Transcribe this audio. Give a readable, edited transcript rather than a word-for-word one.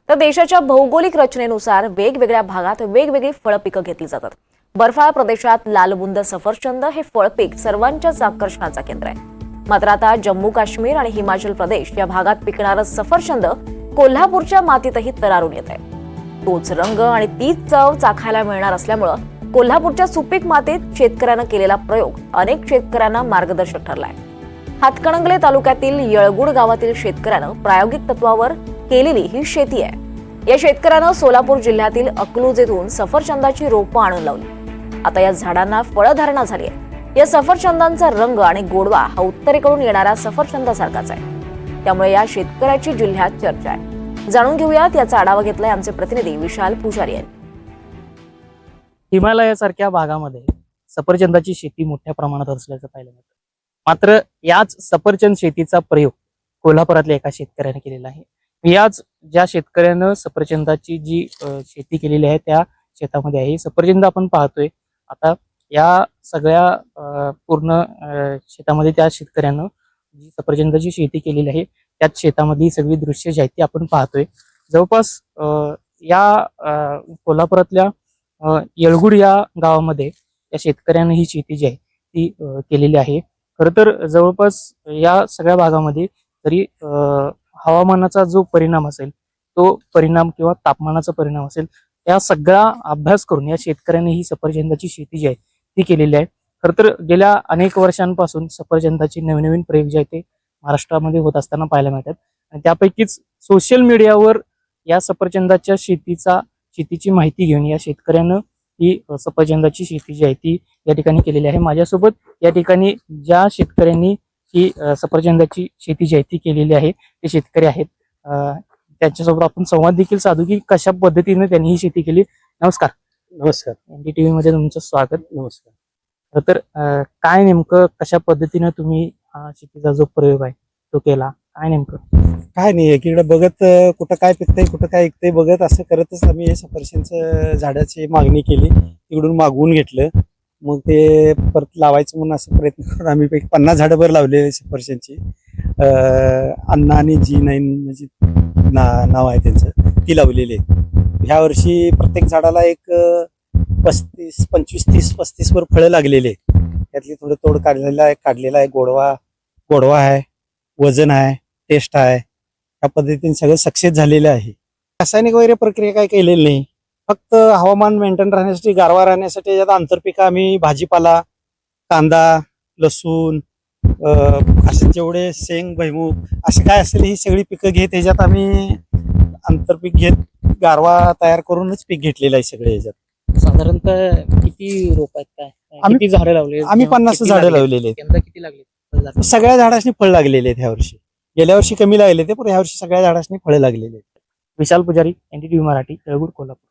तर देशाच्या भौगोलिक रचनेनुसार वेगवेगळ्या भागात वेगवेगळी फळपिकं घेतली जातात। बर्फाळ प्रदेशात लालबुंद सफरचंद हे फळपीक सर्वांच्याच आकर्षणाचा केंद्र आहे। मात्र आता जम्मू काश्मीर आणि हिमाचल प्रदेश या भागात पिकणारं सफरचंद कोल्हापूरच्या मातीतही तरारून येत आहे। तोच रंग आणि तीच चव चाखायला मिळणार असल्यामुळे कोल्हापूरच्या सुपीक मातीत शेतकऱ्यानं केलेला प्रयोग अनेक शेतकऱ्यांना मार्गदर्शक ठरलाय। हातकणंगले तालुक्यातील येळगुड गावातील शेतकऱ्यानं प्रायोगिक तत्वावर केलेली ही शेती आहे। या शेतकऱ्यानं सोलापूर जिल्ह्यातील अकलूज येथून सफरचंदाची रोपं आणून लावली। आता या झाडांना फळधारणा झाली आहे। या सफरचंदांचा रंग आणि गोडवा हा उत्तरेकडून येणाऱ्या सफरचंदासारखाच आहे। त्यामुळे या शेतकऱ्याची जिल्ह्यात चर्चा आहे। जाणून घेऊयात, याचा आढावा घेतलाय आमचे प्रतिनिधी विशाल पुजारी यांनी। हिमालयासारख्या भागामध्ये सफरचंदाची शेती मोठ्या प्रमाणात असल्याचं पाहिलं जातं। मात्र याच सफरचंद शेतीचा प्रयोग कोल्हापुरातल्या एका शेतकऱ्याने केलेला आहे। याच ज्या शेतकऱ्यानं सफरचंदाची जी शेती केलेली आहे त्या शेतामध्ये आहे सफरचंद आपण पाहतोय। आता या सगळ्या पूर्ण शेतामध्ये त्या शेतकऱ्यानं जी सफरचंदाची शेती केलेली आहे त्याच शेतामधली सगळी दृश्य जी आहेत ती आपण पाहतोय। जवळपास या कोल्हापुरातल्या येळगुड या गावामध्ये या शेतकऱ्यानं ही शेती जी आहे ती केलेली आहे। खरं तर जवळपास या सगळ्या भागामध्ये तरी हवामानाचा जो परिणाम असेल तो परिणाम किंवा तापमानाचा परिणाम असेल या सगळा अभ्यास करून या शेतकऱ्यांनी ही सफरचंदाची शेती जी आहे ती केलेली आहे। खरं तर गेल्या अनेक वर्षांपासून सफरचंदाची नवीन नवीन प्रयोग जे आहेत ते महाराष्ट्रामध्ये होत असताना पाहायला मिळतात आणि त्यापैकीच सोशल मीडियावर या सफरचंदाच्या शेतीची माहिती घेऊन या शेतकऱ्यानं ही सफरचंदाची शेती जी आहे ती या ठिकाणी केलेली आहे। माझ्यासोबत या ठिकाणी ज्या शेतकऱ्यांनी ही सफरचंदाची शेती जी आहे ती केलेली आहे ते शेतकरी आहेत। त्यांच्यासोबत आपण संवाद देखील साधू की कशा पद्धतीने त्यांनी ही शेती केली। नमस्कार। नमस्कार। NDTV मध्ये तुमचं स्वागत। नमस्कार। तर काय नेमकं कशा पद्धतीने तुम्ही हा शेतीचा जो प्रयोग आहे तो केला, काय नेमकं? काय नाही, एकीकडे बघत कुठं काय पिकतंय कुठं काय ऐकतंय बघत असं करतच आम्ही हे सफरचंदचं झाडाची मागणी केली। तिकडून मागवून घेतलं, मग ते परत लावायचं म्हणून असं प्रयत्न करून आम्ही 50 झाडं लावलेली सफरचंदची। अण्णा आणि G9 म्हणजे नाव आहे त्यांचं, ती लावलेली आहे। ह्या वर्षी प्रत्येक झाडाला एक 25, 30, 35 वर फळं लागलेली आहेत। त्यातली थोडं तोड काढलेला आहे। गोडवा आहे, वजन आहे, टेस्ट आहे। या पद्धतीने सगळं सक्सेस झालेलं आहे। रासायनिक वगैरे प्रक्रिया काय केलेली नाही, फक्त हवामान मेंटेन राहण्यासाठी, गारवा राहण्यासाठी याच्यात आंतरपिकं आम्ही भाजीपाला, कांदा, लसूण, असे जेवढे शेंग, भुईमूग असे काय असेल ही सगळी पिकं घेत याच्यात आम्ही आंतरपीक घेत गारवा तयार करूनच पीक घेतलेलं आहे सगळे। याच्यात साधारणतः किती रोप आहेत, काय किती झाडं लावले? आम्ही 50 झाडं लावलेली आहेत। यंदा किती लागले? सगळ्या झाडांनी फळ लागलेले आहेत ह्या वर्षी। गेल्या वर्षी कमी लागले ते, पण ह्या वर्षी सगळ्या झाडांनी फळं लागलेली आहेत। विशाल पुजारी, NDTV मराठी, येळगुड, कोल्हापूर।